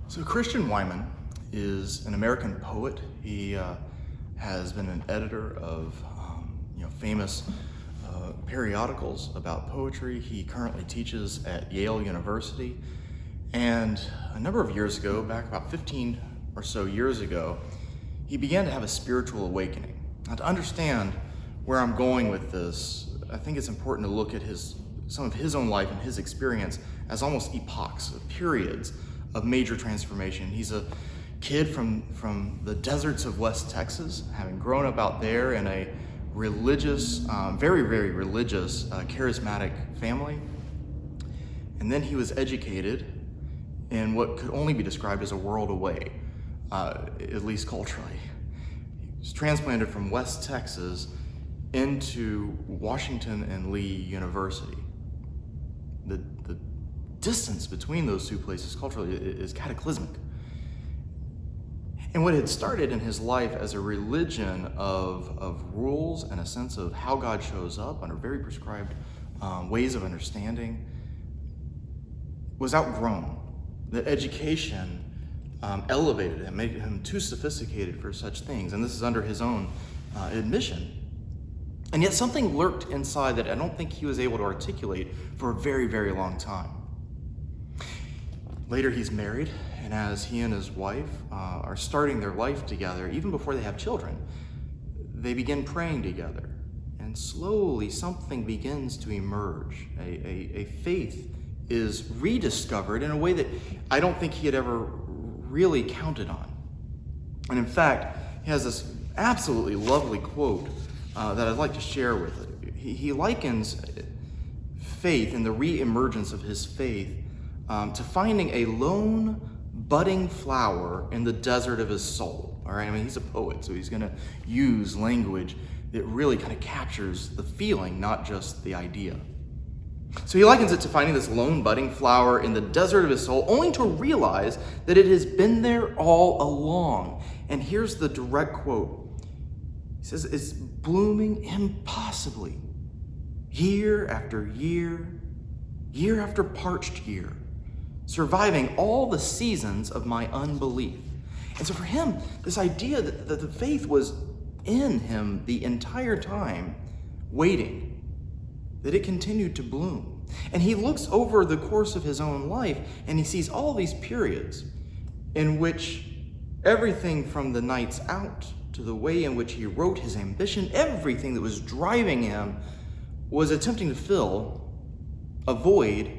So Christian Wyman is an American poet. He has been an editor of famous periodicals about poetry. He currently teaches at Yale University. And a number of years ago, back about 15 or so years ago, he began to have a spiritual awakening. Now, to understand where I'm going with this, I think it's important to look at some of his own life and his experience as almost epochs, periods of major transformation. He's a kid from the deserts of West Texas, having grown up out there in a religious, very, very religious, charismatic family. And then he was educated in what could only be described as a world away, at least culturally. He was transplanted from West Texas into Washington and Lee University. The distance between those two places culturally is cataclysmic. And what had started in his life as a religion of rules and a sense of how God shows up under very prescribed ways of understanding was outgrown. That education elevated him, made him too sophisticated for such things. And this is under his own admission. And yet something lurked inside that I don't think he was able to articulate for a very, very long time. Later, he's married, and as he and his wife are starting their life together, even before they have children, they begin praying together. And slowly, something begins to emerge. A faith is rediscovered in a way that I don't think he had ever really counted on. And in fact, he has this absolutely lovely quote that I'd like to share with it. He likens faith and the re-emergence of his faith to finding a lone budding flower in the desert of his soul. All right, I mean, he's a poet, so he's going to use language that really kind of captures the feeling, not just the idea. So he likens it to finding this lone budding flower in the desert of his soul, only to realize that it has been there all along. And here's the direct quote. He says, "It's blooming impossibly, year after year, year after parched year, surviving all the seasons of my unbelief." And so for him, this idea that the faith was in him the entire time, waiting, that it continued to bloom. And he looks over the course of his own life and he sees all these periods in which everything from the nights out to the way in which he wrote his ambition, everything that was driving him was attempting to fill a void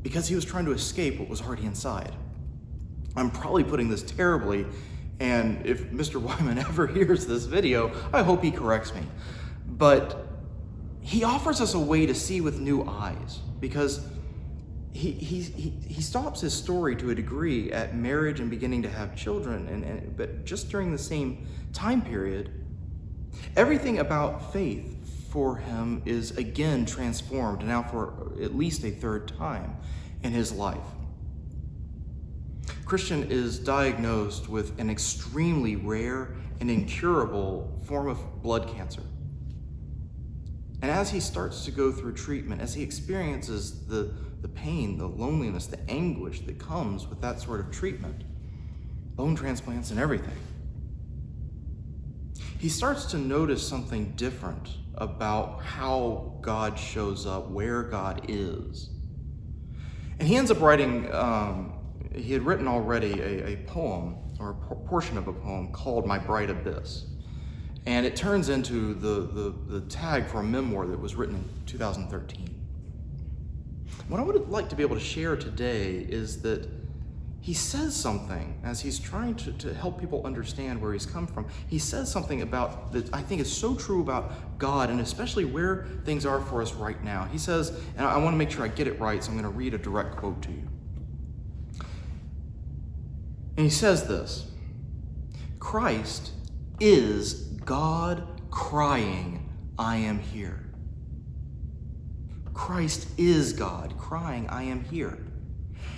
because he was trying to escape what was already inside. I'm probably putting this terribly, and if Mr. Wyman ever hears this video, I hope he corrects me. But he offers us a way to see with new eyes, because he stops his story to a degree at marriage and beginning to have children, but just during the same time period, everything about faith for him is again transformed, now for at least a third time in his life. Christian is diagnosed with an extremely rare and incurable form of blood cancer. And as he starts to go through treatment, as he experiences the pain, the loneliness, the anguish that comes with that sort of treatment, bone transplants and everything, he starts to notice something different about how God shows up, where God is. And he ends up writing, he had written already a poem, or a portion of a poem called My Bright Abyss. And it turns into the tag for a memoir that was written in 2013. What I would like to be able to share today is that he says something, as he's trying to help people understand where he's come from, he says something about that I think is so true about God, and especially where things are for us right now. He says, and I want to make sure I get it right, so I'm going to read a direct quote to you. And he says this: "Christ is God crying, 'I am here.'" Christ is God crying, "I am here."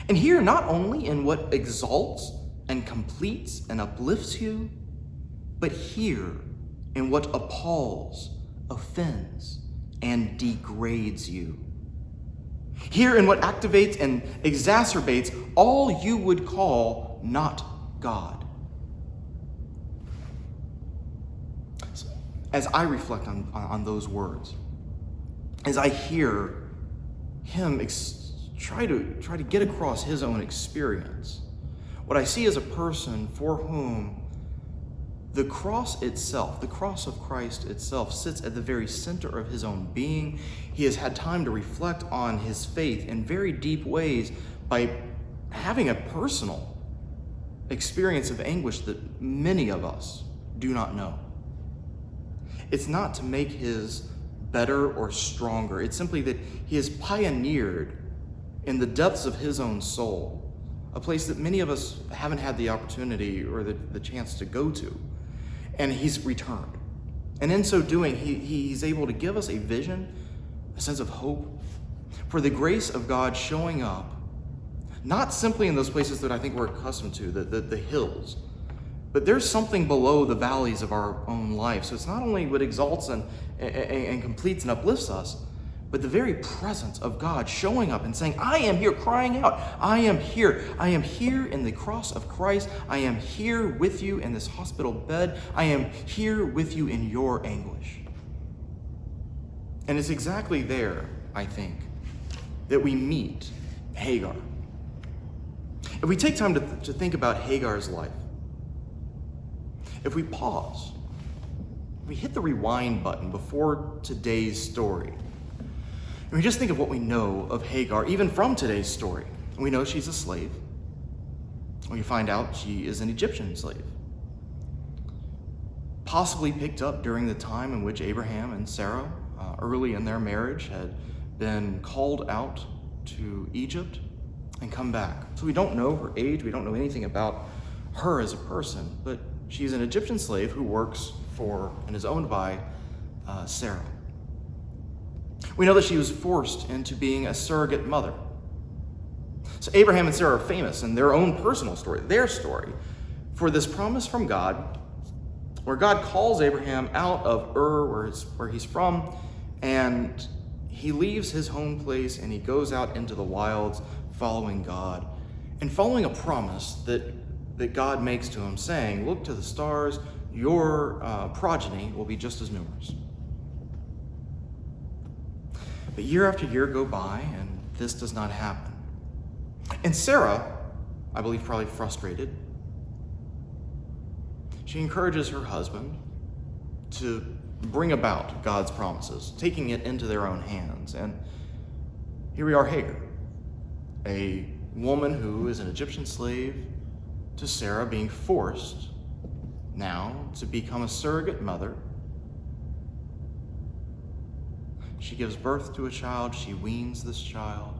And here not only in what exalts and completes and uplifts you, but here in what appalls, offends, and degrades you. Here in what activates and exacerbates all you would call not God. As I reflect on those words, as I hear him try to get across his own experience, what I see is a person for whom the cross itself, the cross of Christ itself, sits at the very center of his own being. He has had time to reflect on his faith in very deep ways by having a personal experience of anguish that many of us do not know. It's not to make his better or stronger. It's simply that he has pioneered in the depths of his own soul, a place that many of us haven't had the opportunity or the chance to go to. And he's returned. And in so doing, he's able to give us a vision, a sense of hope, for the grace of God showing up, not simply in those places that I think we're accustomed to, the hills, but there's something below the valleys of our own life. So it's not only what exalts and completes and uplifts us, but the very presence of God showing up and saying, I am here, crying out, I am here. I am here in the cross of Christ. I am here with you in this hospital bed. I am here with you in your anguish. And it's exactly there, I think, that we meet Hagar. If we take time to think about Hagar's life, if we pause, if we hit the rewind button before today's story, and we just think of what we know of Hagar, even from today's story. We know she's a slave. We find out she is an Egyptian slave, possibly picked up during the time in which Abraham and Sarah, early in their marriage, had been called out to Egypt and come back. So we don't know her age. We don't know anything about her as a person, but she's an Egyptian slave who works for and is owned by Sarah. We know that she was forced into being a surrogate mother. So Abraham and Sarah are famous in their own personal story, their story, for this promise from God, where God calls Abraham out of Ur, where he's from, and he leaves his home place and he goes out into the wilds following God, and following a promise that God makes to him, saying, look to the stars, your progeny will be just as numerous. But year after year go by, and this does not happen. And Sarah, I believe probably frustrated, she encourages her husband to bring about God's promises, taking it into their own hands. And here we are, Hagar, a woman who is an Egyptian slave to Sarah, being forced now to become a surrogate mother. She gives birth to a child. She weans this child.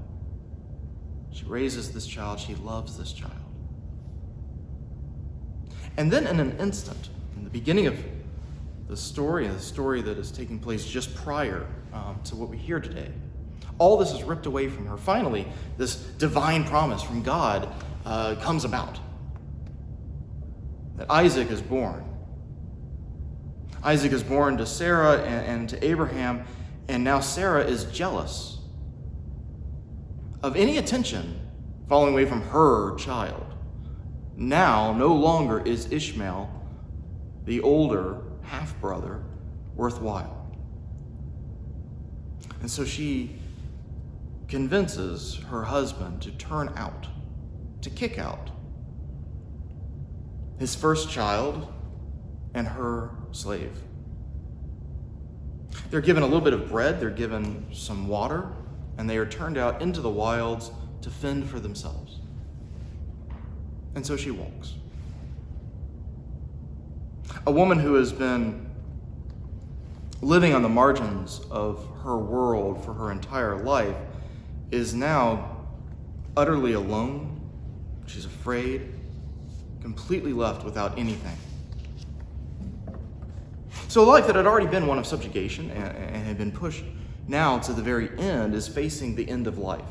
She raises this child. She loves this child. And then in an instant, in the beginning of the story, and the story that is taking place just prior to what we hear today, all this is ripped away from her. Finally, this divine promise from God comes about, that Isaac is born. Isaac is born to Sarah and to Abraham. And now Sarah is jealous of any attention falling away from her child. Now, no longer is Ishmael, the older half-brother, worthwhile. And so she convinces her husband to turn out, to kick out his first child and her slave. They're given a little bit of bread, they're given some water, and they are turned out into the wilds to fend for themselves. And so she walks. A woman who has been living on the margins of her world for her entire life is now utterly alone. She's afraid, completely left without anything. So a life that had already been one of subjugation and had been pushed now to the very end is facing the end of life.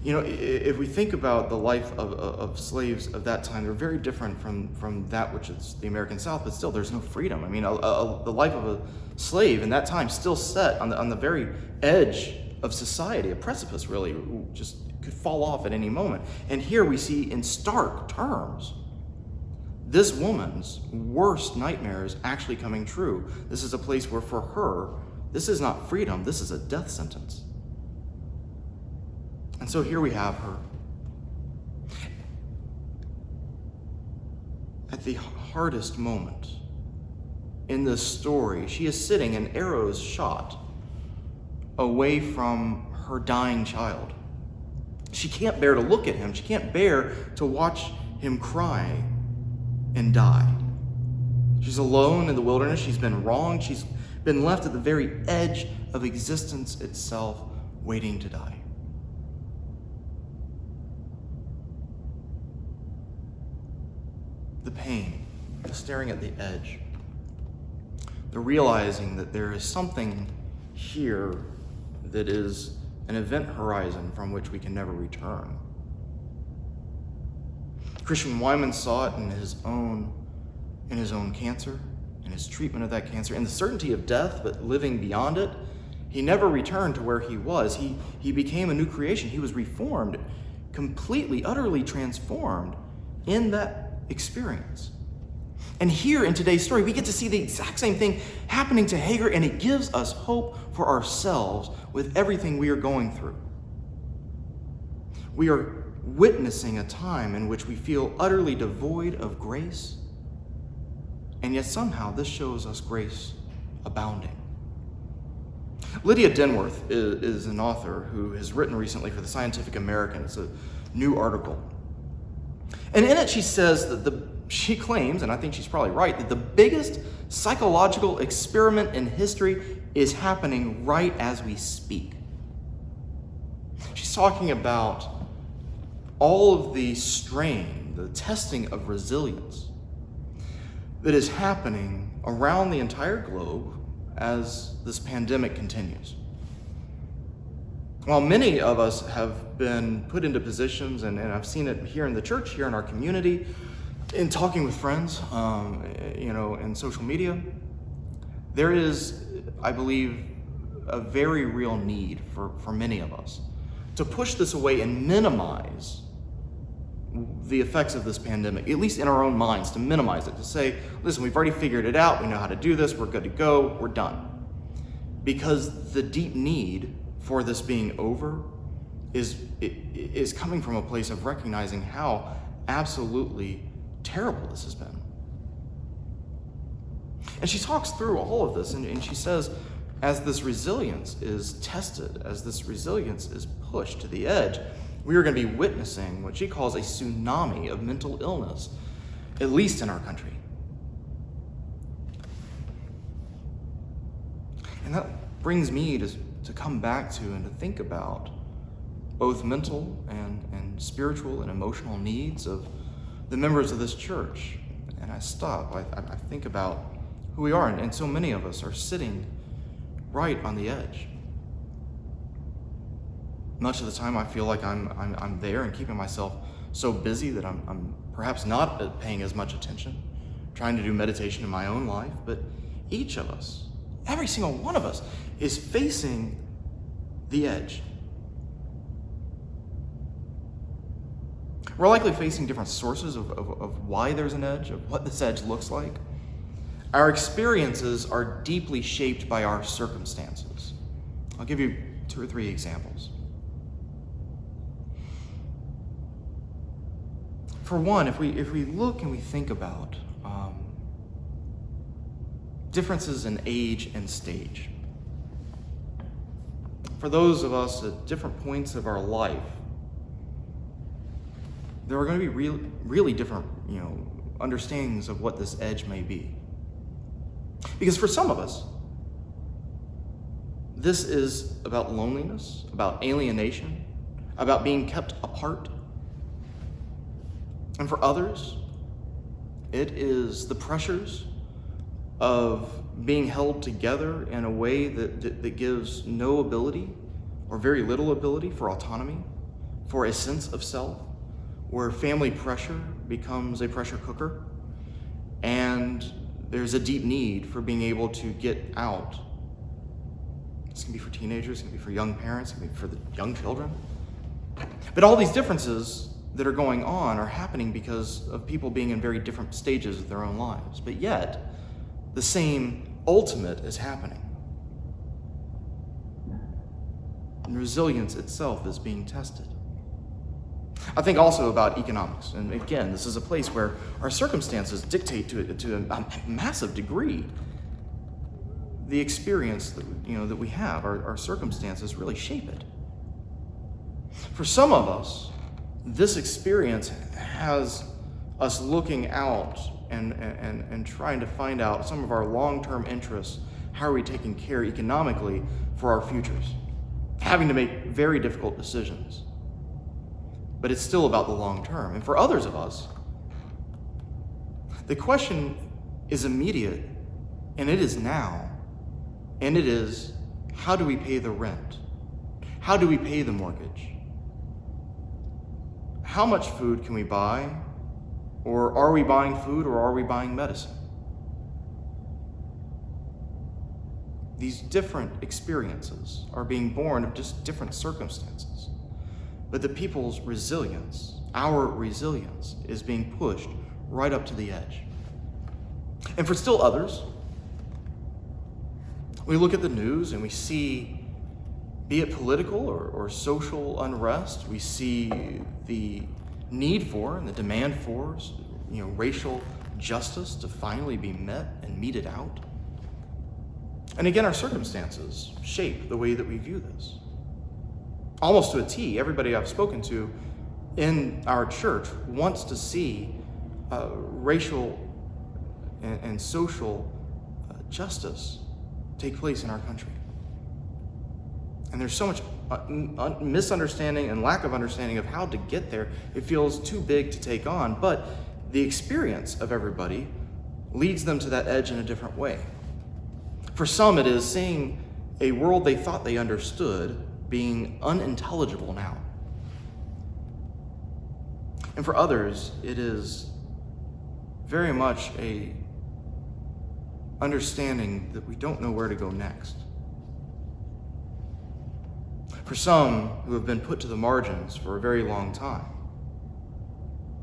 You know, if we think about the life of slaves of that time, they're very different from that which is the American South, but still there's no freedom. I mean, the life of a slave in that time still set on the very edge of society, a precipice really, just could fall off at any moment. And here we see in stark terms this woman's worst nightmares actually coming true. This is a place where for her, this is not freedom, this is a death sentence. And so here we have her. At the hardest moment in this story, she is sitting an arrow's shot away from her dying child. She can't bear to look at him. She can't bear to watch him cry and die. She's alone in the wilderness. She's been wronged. She's been left at the very edge of existence itself, waiting to die. The pain, the staring at the edge, the realizing that there is something here that is an event horizon from which we can never return. Christian Wiman saw it in his own cancer, in his treatment of that cancer, in the certainty of death, but living beyond it. He never returned to where he was. He became a new creation. He was reformed, completely, utterly transformed in that experience. And here in today's story, we get to see the exact same thing happening to Hagar, and it gives us hope for ourselves with everything we are going through. We are witnessing a time in which we feel utterly devoid of grace, and yet somehow this shows us grace abounding. Lydia Denworth is an author who has written recently for the Scientific American. It's a new article. And in it she says that she claims, and I think she's probably right, that the biggest psychological experiment in history is happening right as we speak. She's talking about all of the strain, the testing of resilience that is happening around the entire globe as this pandemic continues. While many of us have been put into positions, and I've seen it here in the church, here in our community, in talking with friends, in social media, there is, I believe, a very real need for many of us to push this away and minimize the effects of this pandemic, at least in our own minds, to minimize it, to say, listen, we've already figured it out, we know how to do this, we're good to go, we're done. Because the deep need for this being over is coming from a place of recognizing how absolutely terrible this has been. And she talks through all of this, and she says, as this resilience is tested, as this resilience is pushed to the edge, we are going to be witnessing what she calls a tsunami of mental illness, at least in our country. And that brings me to come back to and to think about both mental and spiritual and emotional needs of the members of this church. And I stop, I think about who we are, and so many of us are sitting right on the edge. Much of the time I feel like I'm there and keeping myself so busy that I'm perhaps not paying as much attention, trying to do meditation in my own life, but each of us, every single one of us, is facing the edge. We're likely facing different sources of why there's an edge, of what this edge looks like. Our experiences are deeply shaped by our circumstances. I'll give you 2 or 3 examples. For one, if we look and we think about differences in age and stage, for those of us at different points of our life, there are going to be really different, understandings of what this edge may be. Because for some of us, this is about loneliness, about alienation, about being kept apart. And for others, it is the pressures of being held together in a way that gives no ability or very little ability for autonomy, for a sense of self, where family pressure becomes a pressure cooker, and there's a deep need for being able to get out It's going to be for teenagers, it's going to be for young parents, it's going to be for the young children. But all these differences that are going on are happening because of people being in very different stages of their own lives. But yet, the same ultimate is happening. And resilience itself is being tested. I think also about economics. And again, this is a place where our circumstances dictate to a massive degree the experience that we have. Our circumstances really shape it. For some of us, this experience has us looking out and trying to find out some of our long-term interests. How are we taking care economically for our futures? Having to make very difficult decisions. But it's still about the long term. And for others of us, the question is immediate, and it is now. And it is, how do we pay the rent? How do we pay the mortgage? How much food can we buy? Or are we buying food, or are we buying medicine? These different experiences are being born of just different circumstances. But the people's resilience, our resilience, is being pushed right up to the edge. And for still others, we look at the news and we see, be it political or social unrest, we see the need for and the demand for, racial justice to finally be met and meted out. And again, our circumstances shape the way that we view this. Almost to a T, everybody I've spoken to in our church wants to see racial and social justice take place in our country. And there's so much misunderstanding and lack of understanding of how to get there. It feels too big to take on, but the experience of everybody leads them to that edge in a different way. For some, it is seeing a world they thought they understood being unintelligible now. And for others, it is very much a understanding that we don't know where to go next. For some who have been put to the margins for a very long time,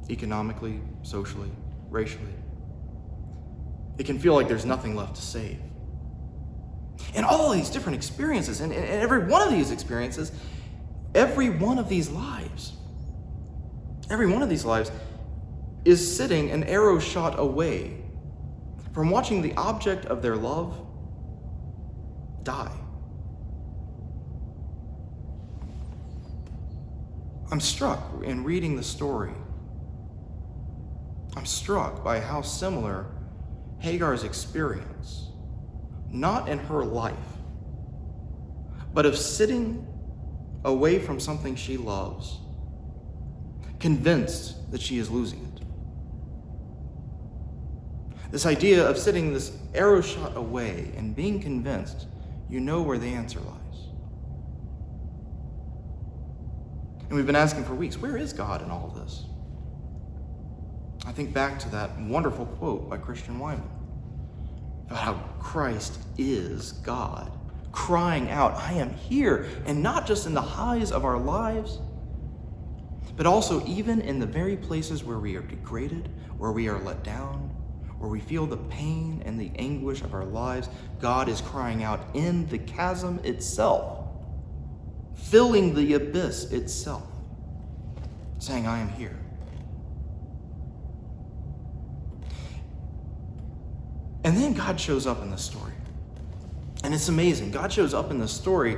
economically, socially, racially, it can feel like there's nothing left to save. And all these different experiences, and every one of these experiences, every one of these lives is sitting an arrow shot away from watching the object of their love die. I'm struck in reading the story. I'm struck by how similar Hagar's experience, not in her life, but of sitting away from something she loves, convinced that she is losing it. This idea of sitting this arrow shot away and being convinced you know where the answer lies. And we've been asking for weeks, where is God in all of this? I think back to that wonderful quote by Christian Wyman about how Christ is God, crying out, I am here, and not just in the highs of our lives, but also even in the very places where we are degraded, where we are let down, where we feel the pain and the anguish of our lives. God is crying out in the chasm itself, filling the abyss itself, saying, I am here. And then God shows up in this story. And it's amazing. God shows up in this story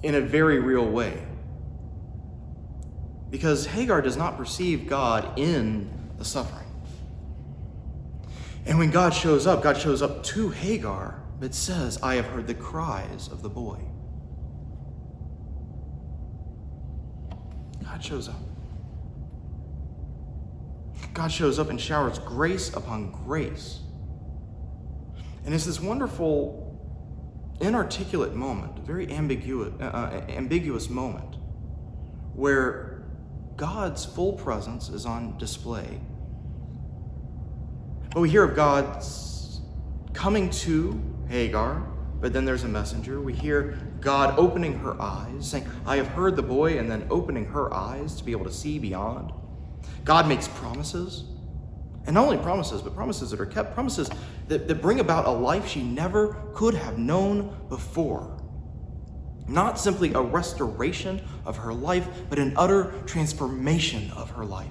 in a very real way. Because Hagar does not perceive God in the suffering. And when God shows up to Hagar, it says, I have heard the cries of the boy. God shows up. God shows up and showers grace upon grace. And it's this wonderful, inarticulate moment, a very ambiguous moment, where God's full presence is on display. But we hear of God's coming to Hagar But then there's a messenger. We hear God opening her eyes, saying, I have heard the boy, and then opening her eyes to be able to see beyond. God makes promises, and not only promises, but promises that are kept, promises that bring about a life she never could have known before. Not simply a restoration of her life, but an utter transformation of her life.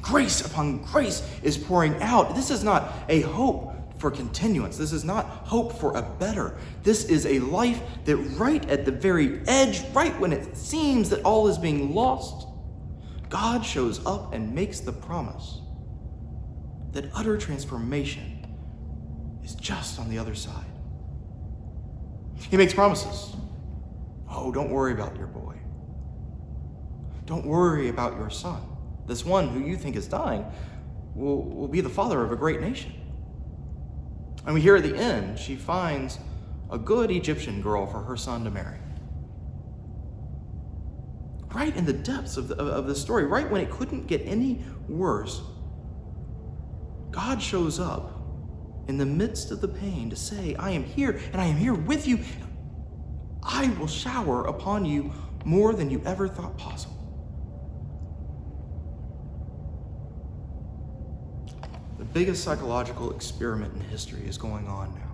Grace upon grace is pouring out. This is not a hope for continuance. This is not hope for a better. This is a life that right at the very edge, right when it seems that all is being lost, God shows up and makes the promise that utter transformation is just on the other side. He makes promises. Oh, don't worry about your boy. Don't worry about your son. This one who you think is dying will be the father of a great nation. And we hear at the end, she finds a good Egyptian girl for her son to marry. Right in the depths of the story, right when it couldn't get any worse, God shows up in the midst of the pain to say, I am here, and I am here with you. I will shower upon you more than you ever thought possible. The biggest psychological experiment in history is going on now.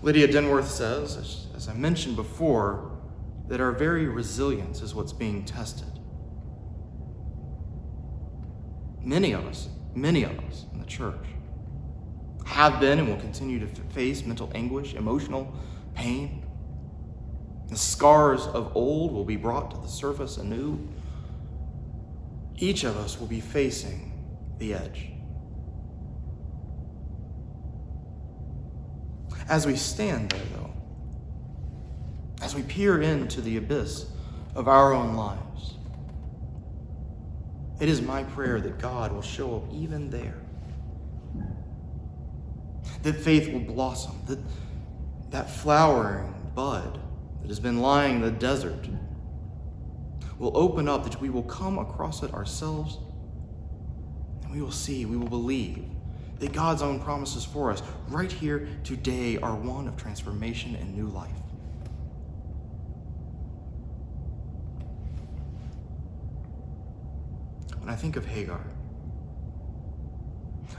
Lydia Denworth says, as I mentioned before, that our very resilience is what's being tested. Many of us in the church have been and will continue to face mental anguish, emotional pain. The scars of old will be brought to the surface anew. Each of us will be facing the edge. As we stand there, though, as we peer into the abyss of our own lives, it is my prayer that God will show up even there. That faith will blossom, that flowering bud that has been lying in the desert will open up, that we will come across it ourselves, and we will see, we will believe that God's own promises for us right here today are one of transformation and new life. When I think of Hagar,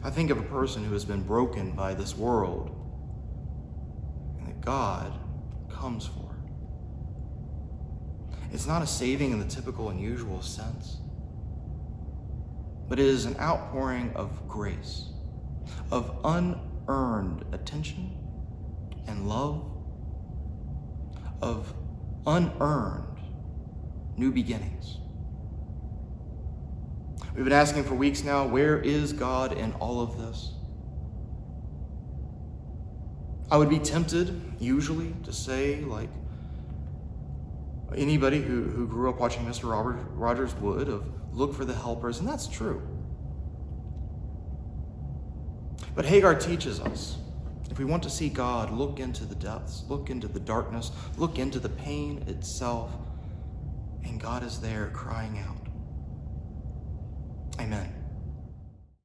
I think of a person who has been broken by this world and that God comes for. It's not a saving in the typical and usual sense, but it is an outpouring of grace, of unearned attention and love, of unearned new beginnings. We've been asking for weeks now, where is God in all of this? I would be tempted, usually, to say, like anybody who grew up watching Mr. Rogers would, of look for the helpers, and that's true. But Hagar teaches us, if we want to see God, look into the depths, look into the darkness, look into the pain itself, and God is there crying out. Amen.